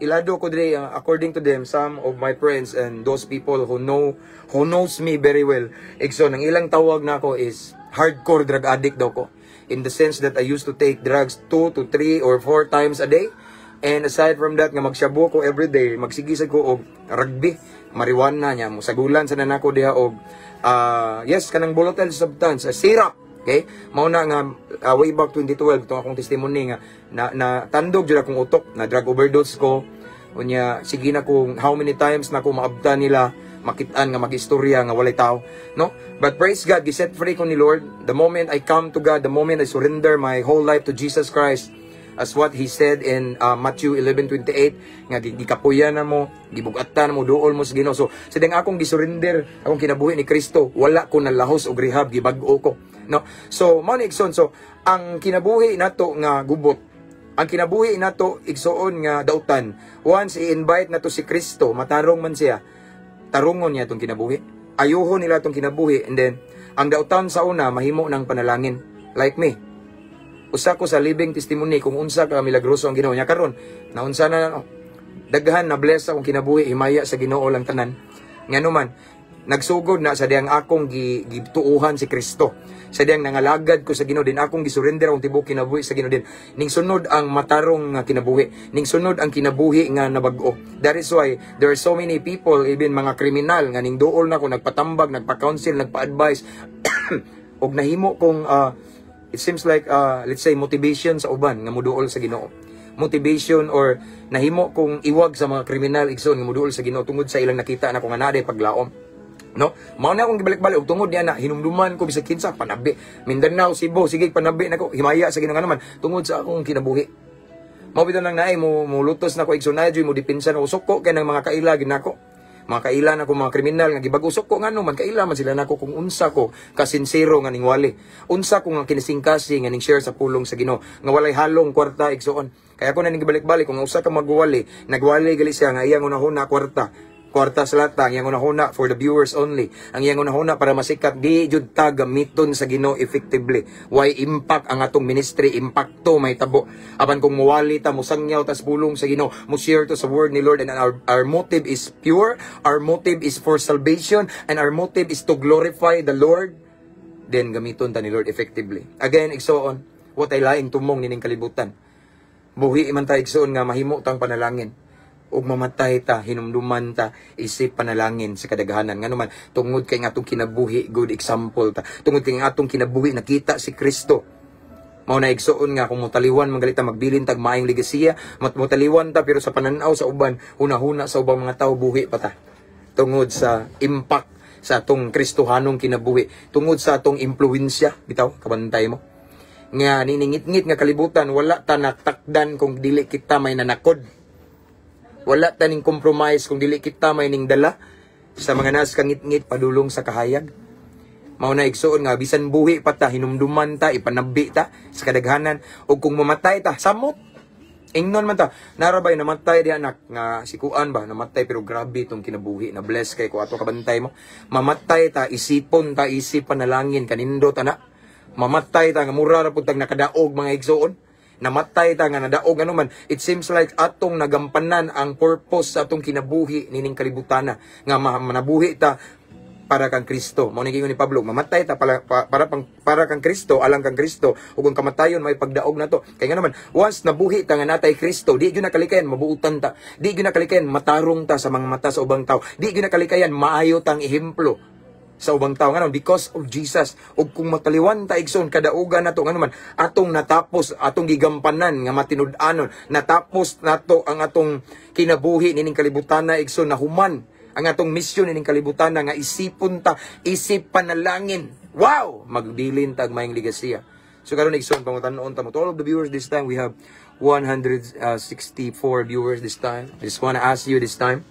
[SPEAKER 2] ilado ko dire, according to them, some of my friends and those people who knows me very well, igsoon, ang ilang tawag na ako is hardcore drug addict daw ko. In the sense that I used to take drugs 2 to 3 or 4 times a day. And aside from that, nga magshabu ko everyday, magsigisag ko og rugby, marijuana niya, musagulan sa nanako diha og yes, kanang volatile substance, syrup. Okay? Mauna nga way back 2012 itong akong testimony nga na tandog jud akong utok, na drug overdose ko. Unya sige na kung how many times na ko maabta nila makitaan nga magistorya nga walay tao, no? But praise God, giset free ko ni Lord the moment I come to God, the moment I surrender my whole life to Jesus Christ, as what He said in Matthew 11:28 nga gikapuyan na mo, gibugatan mo, duol mo sa Ginoo. So sidang akong gisurrender akong kinabuhi ni Kristo, wala ko nalahos og rehab, gibag-o ko, no? So mao ni igsoon, so ang kinabuhi nato nga gubot, ang kinabuhi nato igsoon nga dautan, once i-invite nato si Kristo, matarong man siya, tarungon niya itong kinabuhi, ayuhon nila itong kinabuhi, and then ang dautan sa una mahimo ng panalangin. Like me, usa ko sa living testimony kung unsa ka milagroso ang Ginoo niya karon, na unsa na daghan na bless akong kinabuhi, himaya sa Ginoo lang tanan. Ngano man nagsugod na sa diyang akong gituuhan si Kristo, sa diyang nangalagad ko sa Ginoo, din akong gisurrender akong tibuok kinabuhi sa Ginoo, din ning sunod ang matarong nga kinabuhi, ning sunod ang kinabuhi nga nabag-o. That is why there are so many people, even mga kriminal nga ning duol na ko nagpatambag, nagpa-counsel, nagpa-advise og nahimo kong it seems like let's say motivation sa uban nga muduol sa Ginoo, motivation or nahimo kong iwag sa mga kriminal igsoon nga muduol sa Ginoo tungod sa ilang nakita na kung anade paglaom, no? Mao na akong gibalik-balik og tungod niya na hinumduman ko bisag kinsa panabi, Mindanao, Cebu, sige panabi nako, himaya sa Ginoo naman tungod sa akong kinabuhi. Mao bitaw nang naay mo lutos na ko igsoon na mo dipinsan og suko kay nang mga kaila gid nako. Mga kaila na ko mga kriminal nga gibag-usok ko ngano man kaila man sila nako kung unsa ko kasinsero nga ning wali. Unsa ko nga kinisingkasi nga ning share sa pulong sa Ginoo nga walay halong kwarta igsoon. Kaya ako na ning gibalik-balik kung usa ka magwali, nagwali gali siya nga iyang unahuna kwarta sa lata, ang iyang unahuna for the viewers only. Ang iyang unahuna para masikat, di jud ta gamiton sa Ginoo effectively. Why impact ang atong ministry, impacto may tabo. Apan kung muwali ta, musangyaw tas pulong sa Ginoo, mo share to sa word ni Lord, and our motive is pure, our motive is for salvation, and our motive is to glorify the Lord, then gamiton ta ni Lord effectively. Again, igsoon, what ay laing tumong nining kalibutan. Buhi man ta igsoon nga mahimo tang panalangin. Ug mamatay ta, hinumduman ta, isip panalangin sa kadaghanan. Nga naman, tungod kay nga atong kinabuhi, good example ta. Tungod kay nga atong kinabuhi, nakita si Kristo. Mao na igsoon nga, kung mutaliwan, manggalita, magbilin tag maayong ligasiya, mutaliwan ta, pero sa pananaw sa uban, hunahuna sa ubang mga tao, buhi pa ta. Tungod sa impact sa atong Kristohanong kinabuhi. Tungod sa atong impluensya, bitaw, kabantay mo. Nga, niningit-ngit nga kalibutan, wala ta natakdan kung dili kita may nanakod. Wala taning compromise kung dili kita may ning dala sa mga nas kangit-ngit padulong sa kahayag. Mao na igsuon nga bisan buhi pa ta, hinumduman ta, ipanabi ta sa kadaghanan, o kung mamatay ta samot. Ingnon man ta, narabay namatay di anak nga sikuan ba, namatay pero grabe itong kinabuhi, na bless kay ko ato kabantay mo. Mamatay ta, isipon ta, isip panalangin kanindot ana. Mamatay ta nga mura ra pud tag nakadaog mga igsuon. Namatay ta nga nadaog ano man, it seems like atong nagampanan ang purpose sa atong kinabuhi nining kalibutana nga manabuhi ta para kang Kristo. Mao ni ni Pablo, mamatay ta para kang Kristo, alang kang Kristo, ug kung kamatayon may pagdaog na to. Kaya nga naman, once nabuhi ta nga natay Kristo, di gyud nakalikayan mabuutan ta, di gyud nakalikayan matarong ta sa mga mata sa ubang tao, di gyud nakalikayan maayo tang ehemplo sa ubang tao nganon because of Jesus. Ug kung mataliwan ta igsoon kadaugan nato nganon man atong natapos, atong gigampanan nga matinud-anon, natapos nato ang atong kinabuhi nining kalibutan na igsoon, na human ang atong misyon nining kalibutan na nga isipon ta, isip panalangin. Wow, magbilin tag maayong ligasiya. So karon igsoon pangutan-on ta mo to all of the viewers this time. We have 164 viewers this time. I just wanna ask you this time,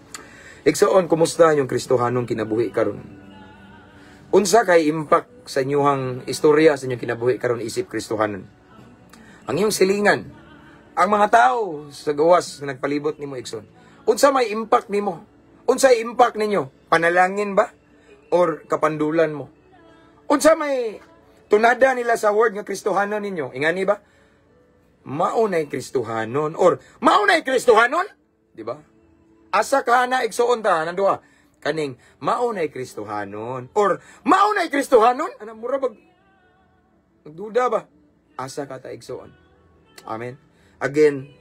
[SPEAKER 2] igsoon, kumusta yung Kristohanong kinabuhi karon? Unsa kay impact sa inyong istorya sa inyong kinabuhi karon isip Kristohanon? Ang iyong silingan, ang mga tao sa gawas nga nagpalibot nimo igsoon, unsa may impact nimo? Unsa impact ninyo? Panalangin ba or kapandulan mo? Unsa may tunada nila sa word nga Kristohanon ninyo? Ingani ba? Maunay Kristohanon or maunay Kristohanon? Di ba? Asa ka na igsuon ta nanduha kaning maunay Kristohanon or maunay Kristohanon ana mura magduda ba? Asa ka ta igsuon. Amen. Again,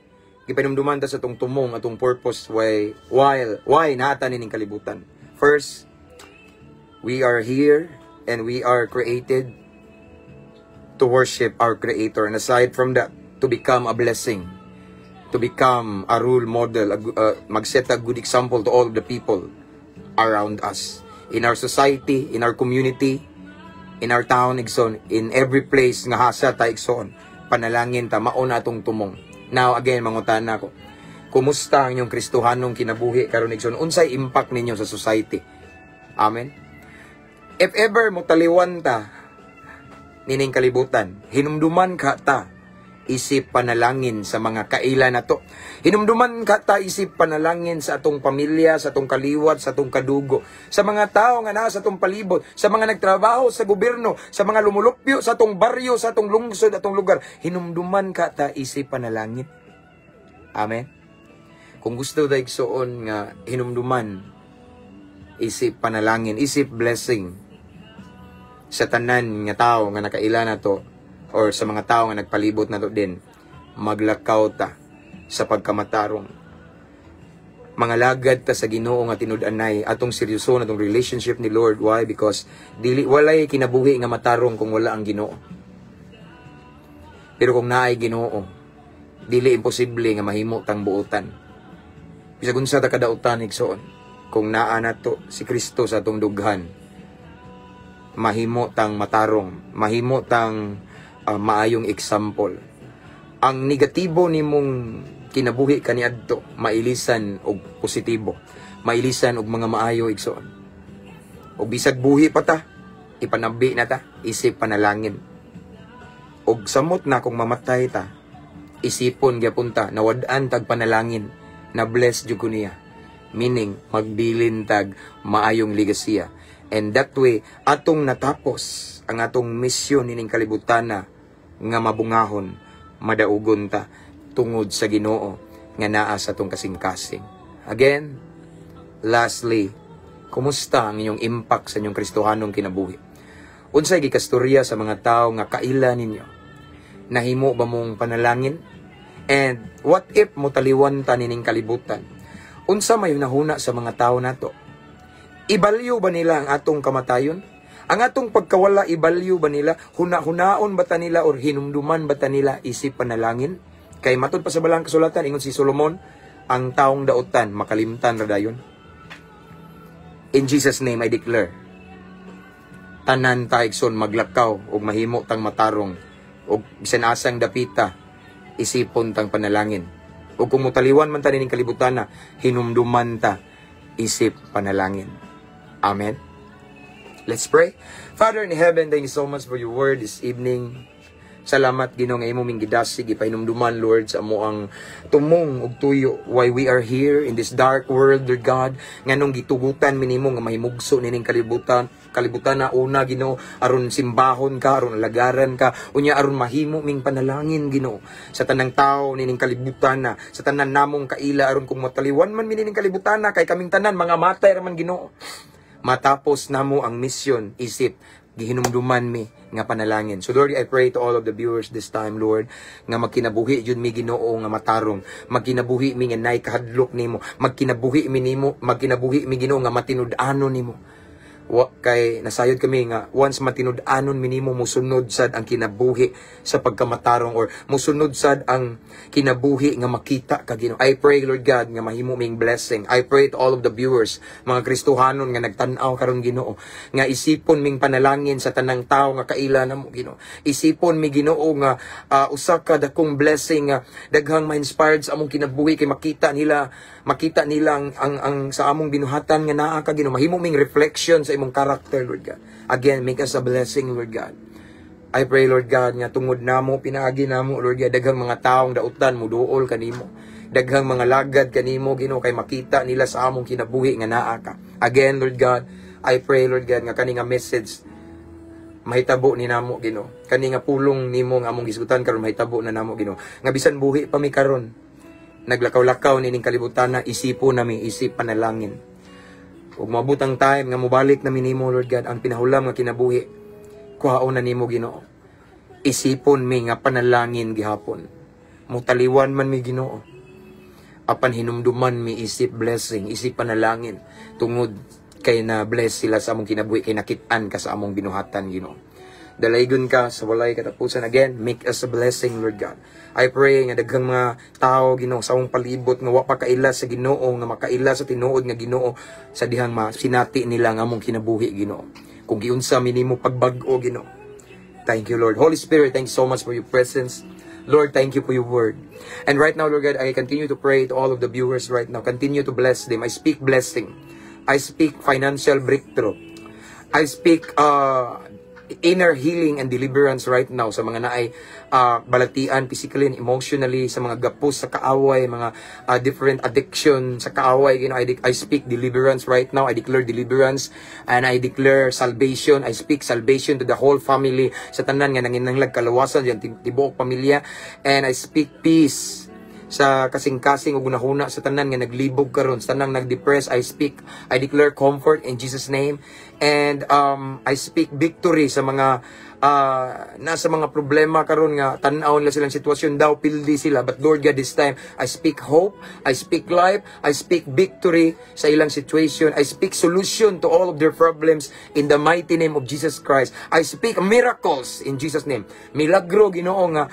[SPEAKER 2] gipanumduman ta sa tong tumong atong purpose why nata nining kalibutan. First, we are here and we are created to worship our Creator, and aside from that, to become a blessing, to become a role model, mag-set a good example to all of the people around us, in our society, in our community, in our town, igsoon, in every place nga hasa ta igsoon, panalangin ta, mauna atong tumong. Now again, mangutan na ko, kumusta ang inyong Kristohanong kinabuhi karon igsoon? Unsay impact ninyo sa society? Amen. If ever mo taliwan ta nining kalibutan, hinumduman ka ta isip panalangin sa mga kaila na to. Hinumduman ka ta isip panalangin sa atong pamilya, sa atong kaliwat, sa atong kadugo, sa mga tao nga naa sa atong palibot, sa mga nagtrabaho sa gobyerno, sa mga lumulupyo sa atong baryo, sa atong lungsod, atong lugar. Hinumduman ka ta isip panalangin. Amen. Kung gusto da igsuon nga hinumduman isip panalangin, isip blessing sa tanan nga tao nga nakaila na to, or sa mga tao nga nagpalibot na to din, maglakaw ta sa pagkamatarong. Mga lagad ta sa Ginoo nga tinud-anay atong seryoso atong relationship ni Lord. Why? Because walay kinabuhi nga matarong kung wala ang Ginoo. Pero kung naay Ginoo, dili imposible nga mahimo tang buotan. Bisag unsa ta kadautan igsoon, kung naa nato si Kristo sa atong dughan, mahimo tang matarong, mahimo tang maayong example. Ang negatibo nimong kinabuhi kaniadto, mailisan og positibo, mailisan og mga maayo igsoon. Og bisag buhi pa ta, ipanabi na ta, isip panalangin. Og samot na kung mamatay ta, isipon gyapon ta nawad-an tag panalangin, na bless jud ko niya. Meaning magbilin tag maayong legasya. And that way, atong natapos ang atong misyon nining kalibutan na nga mabungahon, madaugon ta tungod sa Ginoo nga naa sa atong kasing-kasing. Again, lastly, kumusta ang inyong impact sa inyong Kristohanong kinabuhi? Unsay gikastorya sa mga tao nga kaila ninyo? Nahimo ba mong panalangin? And what if mo taliwan ta nining kalibutan? Unsa may nahuna sa mga tao nato? Ibalyo ba nila ang atong kamatayon? Ang atong pagkawala, ibalyo ba nila? Huna-hunaon ba ta nila or hinumduman ba ta nila isip panalangin? Kay matod pa sa balang kasulatan, ingon si Solomon, ang taong dautan, makalimtan ra dayon. In Jesus' name, I declare, tanan ta igsoon maglakaw o mahimo tang matarong o bisan asang dapita, isipon tang panalangin. O kung mutaliwan man ta nining kalibutan na, hinumduman ta isip panalangin. Amen. Let's pray. Father in heaven, thank you so much for your word this evening. Salamat Ginoo nga imo ming gidasig ipahinumduman Lord sa amo ang tumong ug tuyo why we are here in this dark world, Lord God, nganong gitugutan minimo nga mahimugso nining kalibutan na una Ginoo aron simbahon ka, aron lagaran ka, unya aron mahimo ming panalangin Ginoo sa tanang tao nining kalibutan na, sa tanan namong kaila aron kung mataliwan man nining kalibutan na kay kaming tanan mga matay ra man Ginoo. Matapos namo ang mission, isip, gihinumduman mi nga panalangin. So Lord, I pray to all of the viewers this time, Lord, nga magkinabuhi jud mi Ginoo nga matarong, magkinabuhi mi nga nay kahadlok nimo, magkinabuhi mi Ginoo nga matinud-anon nimo. Kay nasayod kami nga once matinud-anon minimo musunod sad ang kinabuhi sa pagkamatarong or musunod sad ang kinabuhi nga makita ka Ginoo. I pray Lord God nga mahimo ming blessing. I pray to all of the viewers, mga Kristohanon nga nagtan-aw karon Ginoo, nga isipon ming panalangin sa tanang tawo nga kaila namo Ginoo. Isipon mi Ginoo nga usa ka dakong blessing nga daghang ma-inspired sa among kinabuhi kay makita nila ang sa among binuhatan nga naa ka Ginoo. Mahimo ming reflection sa imong character, Lord God. Again, make us a blessing, Lord God. I pray, Lord God, nga tungod namo, pinaagi namo, Lord God, daghang mga taong dautan mo, duol kanimo. Daghang mga lagad kanimo, Ginoo, kay makita nila sa among kinabuhi nga naa ka. Again, Lord God, I pray, Lord God, nga kani nga message mahitabo ni namo, Ginoo. Kani nga pulong nimo nga among gisgutan karon mahitabo na namo, Ginoo. Nga bisan buhi pa mi karon, naglakaw-lakaw nining kalibutan na isipo nami, isip panalangin. Ug mabutang time nga mobalik na minimo, Lord God, ang pinahulam nga kinabuhi, kuhaon na nimo, Ginoo. Isipon mi nga panalangin gihapon. Mutaliwan man mi, Ginoo. Apan hinumduman mi isip blessing, isip panalangin, tungod kay na bless sila sa among kinabuhi, kay nakit-an ka sa among binuhatan, Ginoo. Dalaygon ka sa walay katapusan. Again, make us a blessing, Lord God. I pray nga daghang mga tao, Ginoo, sa among palibot nga wa pa kaila sa Ginoo, nga makaila sa tinuod nga Ginoo, sa dihang sinati nila nga among kinabuhi, Ginoo. Kung giunsa minimo pagbag-o, Ginoo. Thank you, Lord. Holy Spirit, thank you so much for your presence. Lord, thank you for your word. And right now, Lord God, I continue to pray to all of the viewers right now. Continue to bless them. I speak blessing. I speak financial breakthrough. I speak inner healing and deliverance right now sa mga naay balatian physically and emotionally, sa mga gapos sa kaaway, mga different addiction sa kaaway. You know, I speak deliverance right now. I declare deliverance and I declare salvation. I speak salvation to the whole family, sa tanan nga nanginanglag kalawasan diyan tibuok pamilya. And I speak peace sa kasing-kasing ug gunahuna sa tanan nga naglibog karon, sa tanang nagdepress. I declare comfort in Jesus name. And I speak victory sa mga nasa mga problema karon nga tan-aw nila silang sitwasyon daw pildi sila, but Lord God, this time I speak hope, I speak life, I speak victory sa ilang situation. I speak solution to all of their problems in the mighty name of Jesus Christ. I speak miracles in Jesus name. Milagro, Ginoo, nga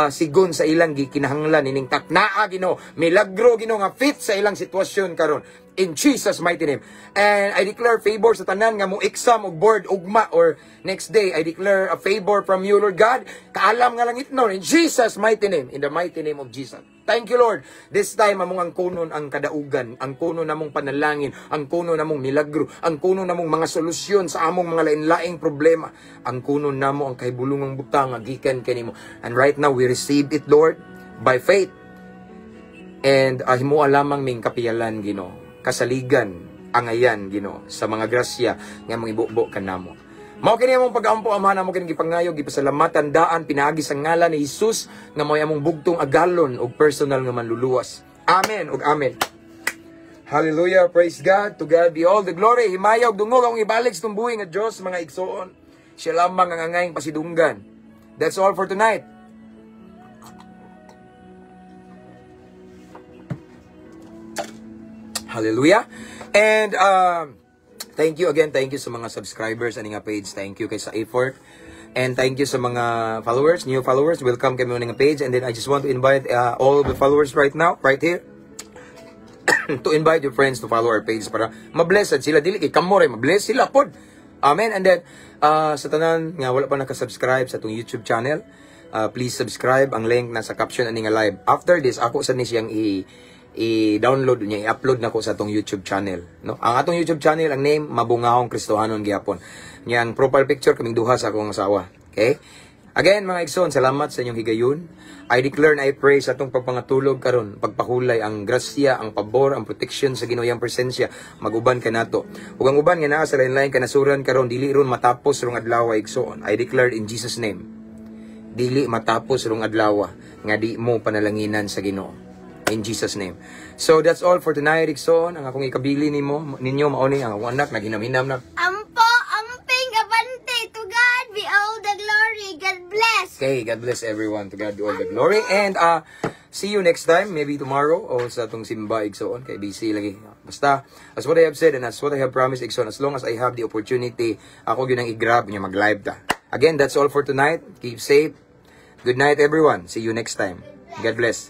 [SPEAKER 2] sigon sa ilang gikinahanglan ining taknaa, Ginoo. Milagro, Ginoo, nga fit sa ilang sitwasyon karon, in Jesus mighty name. And I declare favor sa tanan nga mo exam og board ugma or next day. I declare a favor from you, Lord God. Kaalam nga langit no, in Jesus mighty name, in the mighty name of Jesus. Thank you, Lord. This time among ang kunon ang kadaugan, ang kunon namong panalangin, ang kunon namong milagro, ang kunon namong mga solusyon sa among mga lain-laing problema, ang kunon namo ang kahibulungang butang nga gikan kanimo. And right now we receive it, Lord, by faith. And himo lamang ming kapiyalan, Ginoo, kasaligan, angayan, Ginoo, sa mga grasya nga mga ibubo kanamo. Mao kini among pag-ampo, amahan mo kini gipangayog, gipasalamatan, daan pinaagi sa ngalan ni Hesus nga mao among bugtong agalon og personal nga manluluwas. Amen ug amen. Hallelujah, praise God. To God be all the glory. Himayog dungog ang ibalik sa tumbuhi nga Dios, mga igsoon. Siya lamang ang angayng pasidunggan. That's all for tonight. Hallelujah. And thank you again. Thank you sa mga subscribers ani nga page. Thank you kay sa effort. And thank you sa mga followers, new followers. Welcome kami nga page. And then I just want to invite all of the followers right now, right here, to invite your friends to follow our page para mablessed sila. Dili kay kamo ray mabless sila pod. Amen. And then sa tanan nga wala pa naka-subscribe sa atong YouTube channel, please subscribe. Ang link nasa caption ani nga live. After this, ako sa ni siyang i-download niya, i-upload na ko sa atong YouTube channel, no? Ang atong YouTube channel, ang name Mabungahong Kristohanon gihapon. Yang profile picture kaming duha sa akong asawa. Okay? Again, mga igsoon, salamat sa inyong higayon. I declare na I pray sa atong pagpangatulog karon, pagpahulay ang grasya, ang pabor, ang protection sa Ginoong presensya maguban kanato. Ug ang uban nga naa sa lain-lain kanasuran karon, dili ron matapos rong adlaw, igsoon. I declare in Jesus name, dili matapos rong adlaw nga di mo panalanginan sa Ginoo. In Jesus name. So that's all for tonight, Ikson. Ang akong ikabili ninyo mauni ang akong anak na ginamhinam na.
[SPEAKER 1] Ampo, amping, abante. To God be all the glory. God bless.
[SPEAKER 2] Okay, God bless everyone. To God be all the glory. And see you next time, maybe tomorrow o sa atong simba, Ikson. Kay busy lagi. Basta, as what I have said and as what I have promised, Ikson, as long as I have the opportunity, ako yun ang i-grab niya, mag-live ta. Again, that's all for tonight. Keep safe. Good night, everyone. See you next time. God bless.